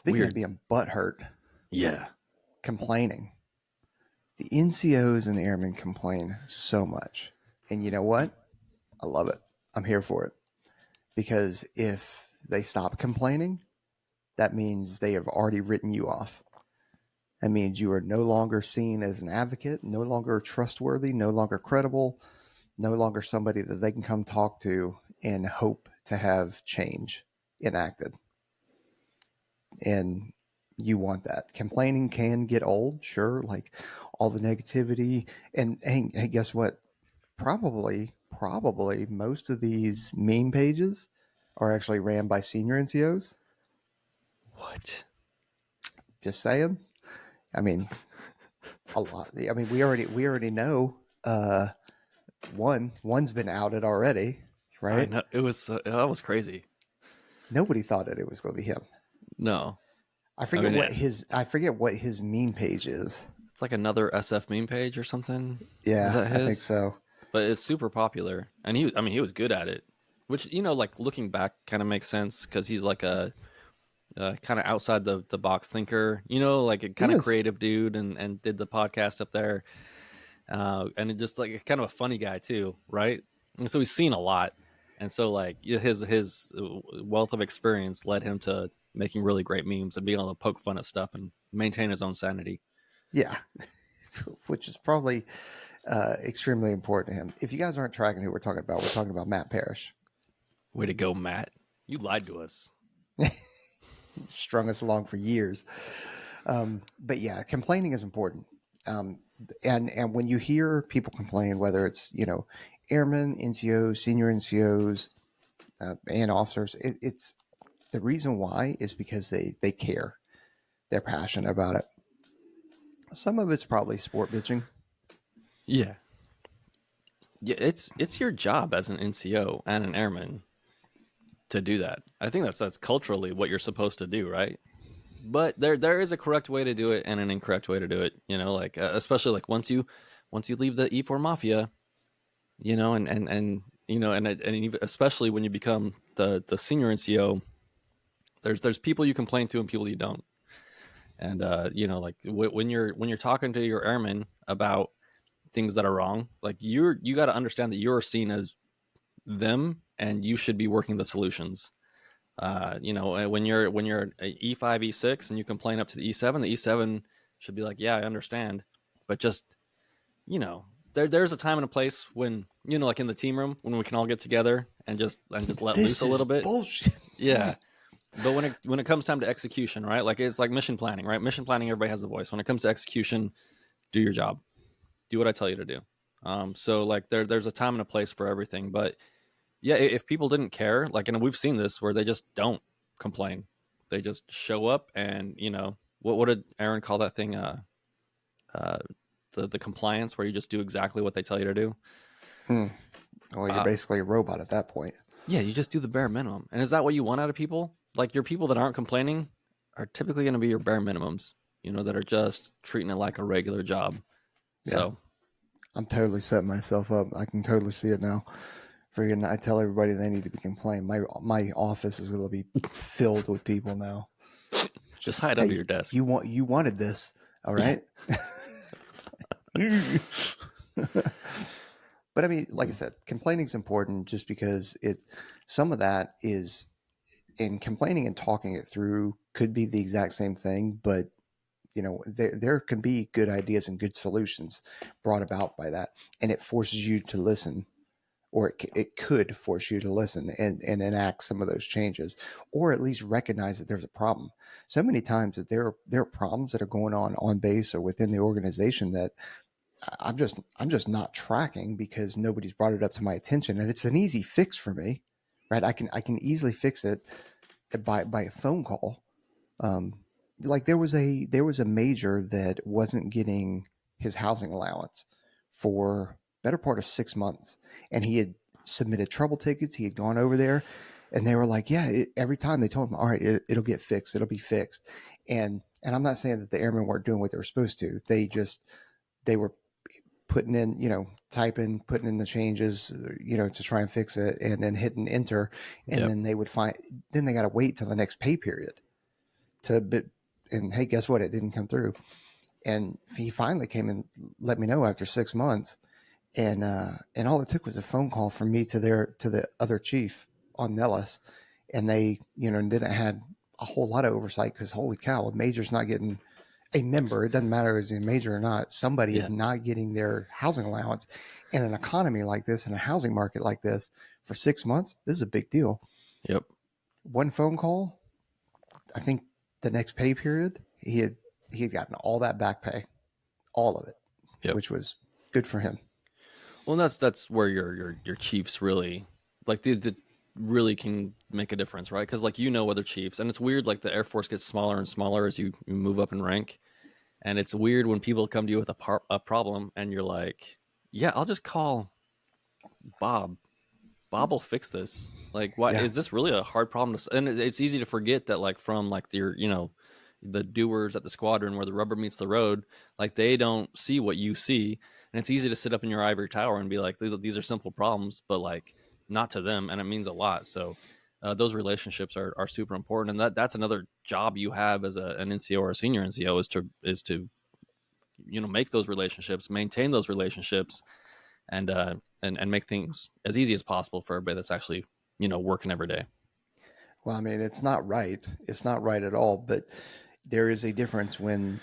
Speaking of Weird. being butthurt, Yeah. complaining. The NCOs and the airmen complain so much. And you know what? I love it. I'm here for it. Because if they stop complaining, that means they have already written you off. That means you are no longer seen as an advocate, no longer trustworthy, no longer credible, no longer somebody that they can come talk to and hope to have change enacted. And you want that. Complaining can get old, sure, like all the negativity. And hey, guess what? Probably most of these meme pages are actually ran by senior NCOs. What? Just saying. I mean, a lot. I mean, we already know one's been outed already, I right? know that was crazy. Nobody thought that it was going to be him. No, I I forget mean what his meme page is. it's like another SF meme page or something. Is Yeah, that I think his? so. But it's super popular, and he was good at it, which like looking back, kind of makes sense because he's like a kind of outside the box thinker, like a He kind of is. creative dude, and did the podcast up there, and it just like kind of a funny guy too, right? And so he's seen a lot, and so like his wealth of experience led him to making really great memes and being able to poke fun at stuff and maintain his own sanity. Yeah, which is probably extremely important to him. If you guys aren't tracking who we're talking about Matt Parrish. Way to go, Matt! You lied to us. Strung us along for years. But yeah, complaining is important. Um, and when you hear people complain, whether it's airmen, NCOs, senior NCOs, and officers, it's the reason why is because they care. They're passionate about it. Some of it's probably sport bitching. Yeah, yeah. It's your job as an NCO and an airman to do that. I think that's culturally what you're supposed to do, right? But there is a correct way to do it and an incorrect way to do it. Like especially like once you leave the E4 mafia, and even, especially when you become the senior NCO, there's people you complain to and people you don't. And like when you're talking to your airmen about things that are wrong, like you got to understand that you're seen as them and you should be working the solutions. When you're E5 E6 and you complain up to the E7 should be like, yeah, I understand, but just you know there's a time and a place when like in the team room when we can all get together and just let loose This a is little bit. bullshit. Yeah. But when it comes time to execution, right? Like it's like mission planning, right? Mission planning, everybody has a voice. When it comes to execution, do your job, do what I tell you to do. So like there's a time and a place for everything. But yeah, if people didn't care, like, and we've seen this where they just don't complain, they just show up and what did Aaron call that thing? Uh, the compliance where you just do exactly what they tell you to do. Hmm. Well, you're Uh, basically a robot at that point. yeah, you just do the bare minimum. And is that what you want out of people? Like your people that aren't complaining are typically going to be your bare minimums, that are just treating it like a regular job. Yeah, So I'm totally setting myself up. I can totally see it now. Freaking, I tell everybody they need to be complaining. My office is going to be filled with people now. just Just hide under hey, your desk. you wanted this, all right? But I mean, like I said, complaining is important just because some of that is in complaining and talking it through could be the exact same thing, but there can be good ideas and good solutions brought about by that, and it forces you to listen, or it could force you to listen and enact some of those changes, or at least recognize that there's a problem. So many times that there are problems that are going on base or within the organization that I'm just not tracking because nobody's brought it up to my attention, and it's an easy fix for me, right? I can easily fix it by a phone call. Um, like there was a major that wasn't getting his housing allowance for better part of 6 months, and he had submitted trouble tickets. He had gone over there, and they were like, "Yeah." Every time they told him, "All right, it'll get fixed. It'll be fixed." And I'm not saying that the airmen weren't doing what they were supposed to. They were putting in, putting in the changes, to try and fix it, and then hitting enter, and Yep. then they got to wait till the next pay period and hey, guess what? It didn't come through. And he finally came and let me know after 6 months. And all it took was a phone call from me to the other chief on Nellis. And they, didn't had a whole lot of oversight because holy cow, a major's not getting a member. It doesn't matter if it's a major or not. Somebody is not getting their housing allowance in an economy like this, in a housing market like this for 6 months. This is a big deal. Yep. One phone call, I think the next pay period, he had gotten all that back pay, all of it, Yep. which was good for him. Well, that's where your chiefs really like the really can make a difference, right? Because like other chiefs, and it's weird. Like the Air Force gets smaller and smaller as you move up in rank, and it's weird when people come to you with a problem, and you're like, "Yeah, I'll just call Bob. Bob will fix this. Like, why is this really a hard problem to? And it's easy to forget that, like from like your the doers at the squadron where the rubber meets the road, like they don't see what you see, and it's easy to sit up in your ivory tower and be like, these are simple problems, but like not to them, and it means a lot. So those relationships are super important, and that's another job you have as an NCO or a senior NCO is to make those relationships, maintain those relationships, and make things as easy as possible for everybody that's actually working every day. Well, I mean, it's not right. It's not right at all. But there is a difference when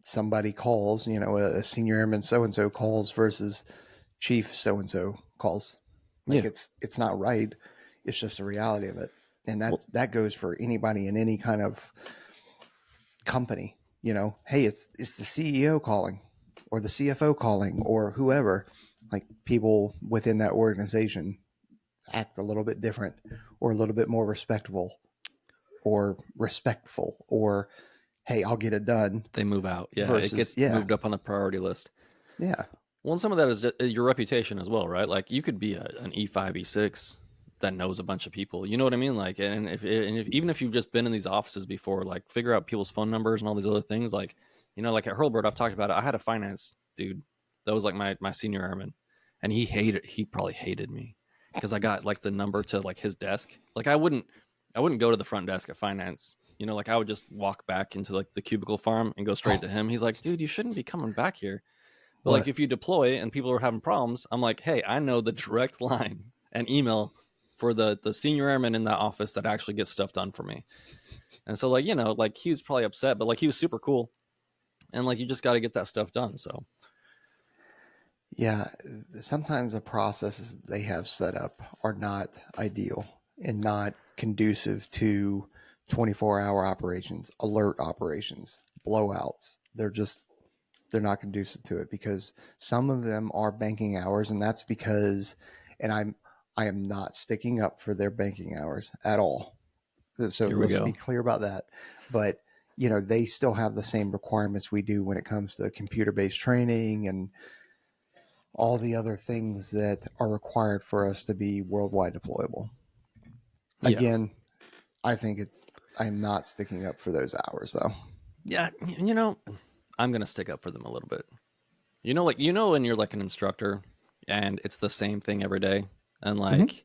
somebody calls, a senior airman so and so calls versus chief so and so calls. Like Yeah. it's not right. It's just the reality of it, and Well, that goes for anybody in any kind of company. Hey, it's the CEO calling, or the CFO calling, or whoever. Like people within that organization act a little bit different, or a little bit more respectable, or respectful, or hey, I'll get it done. they move out. Yeah, it Versus, gets moved up on the priority list. yeah, Well, and some of that is your reputation as well, right? Like you could be an E5, E6 that knows a bunch of people. You know what I mean? Like, and if even if you've just been in these offices before, like figure out people's phone numbers and all these other things. Like, like at Hurlburt, I've talked about it. I had a finance dude that was like my senior airman, and he probably hated me because I got like the number to like his desk. Like I wouldn't go to the front desk at finance. Like I would just walk back into like the cubicle farm and go straight to him. He's like, dude, you shouldn't be coming back here. But like what? if you deploy and people are having problems, I'm like, hey, I know the direct line and email for the senior airman in that office that actually gets stuff done for me. And so like, like he was probably upset, but like he was super cool. And like you just got to get that stuff done. So Yeah, sometimes the processes they have set up are not ideal and not conducive to 24-hour operations, alert operations, blowouts. They're not conducive to it because some of them are banking hours, and that's because, and I am not sticking up for their banking hours at all. So here we let's be go. clear about that. But they still have the same requirements we do when it comes to computer-based training and all the other things that are required for us to be worldwide deployable. Yeah. Again, I'm not sticking up for those hours though. Yeah. I'm going to stick up for them a little bit. Like, when you're like an instructor and it's the same thing every day. And Mm-hmm.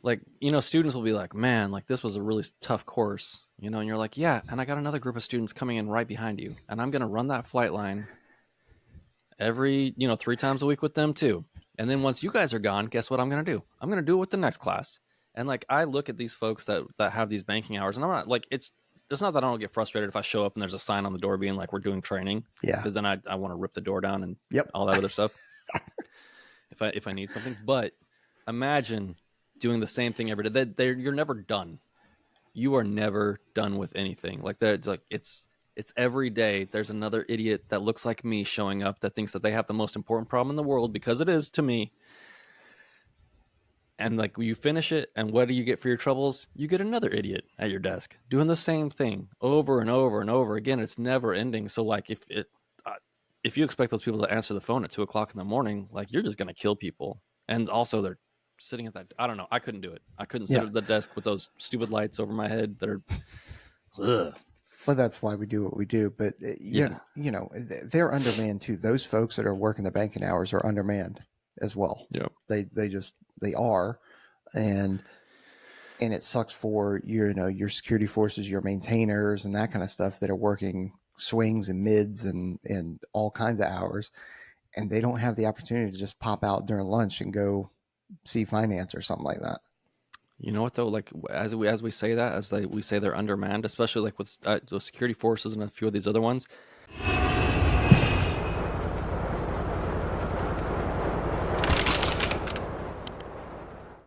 like students will be like, man, like this was a really tough course, and you're like, yeah, and I got another group of students coming in right behind you, and I'm going to run that flight line every 3 times a week with them too. And then once you guys are gone, guess what I'm going to do? I'm going to do it with the next class. And like I look at these folks that have these banking hours, and I'm not like it's not that I don't get frustrated if I show up and there's a sign on the door being like we're doing training, Yeah. because then I want to rip the door down and Yep. all that other stuff if I need something. But imagine doing the same thing every day. You're never done. You are never done with anything. Like that. Like it's every day. There's another idiot that looks like me showing up that thinks that they have the most important problem in the world, because it is to me. And like you finish it, and what do you get for your troubles? You get another idiot at your desk doing the same thing over and over and over again. It's never ending. So like if you expect those people to answer the phone at 2 o'clock in the morning, like you're just gonna kill people. And also they're sitting at that. I don't know. I couldn't do it. I couldn't sit Yeah. at the desk with those stupid lights over my head. Ugh. Well, that's why we do what we do. But Yeah. they're undermanned too. Those folks that are working the banking hours are undermanned as well. Yeah. They are, and and it sucks for your security forces, your maintainers, and that kind of stuff that are working swings and mids and all kinds of hours, and they don't have the opportunity to just pop out during lunch and go see finance or something like that. You know what though? Like as we say that, we say they're undermanned, especially like with the security forces and a few of these other ones.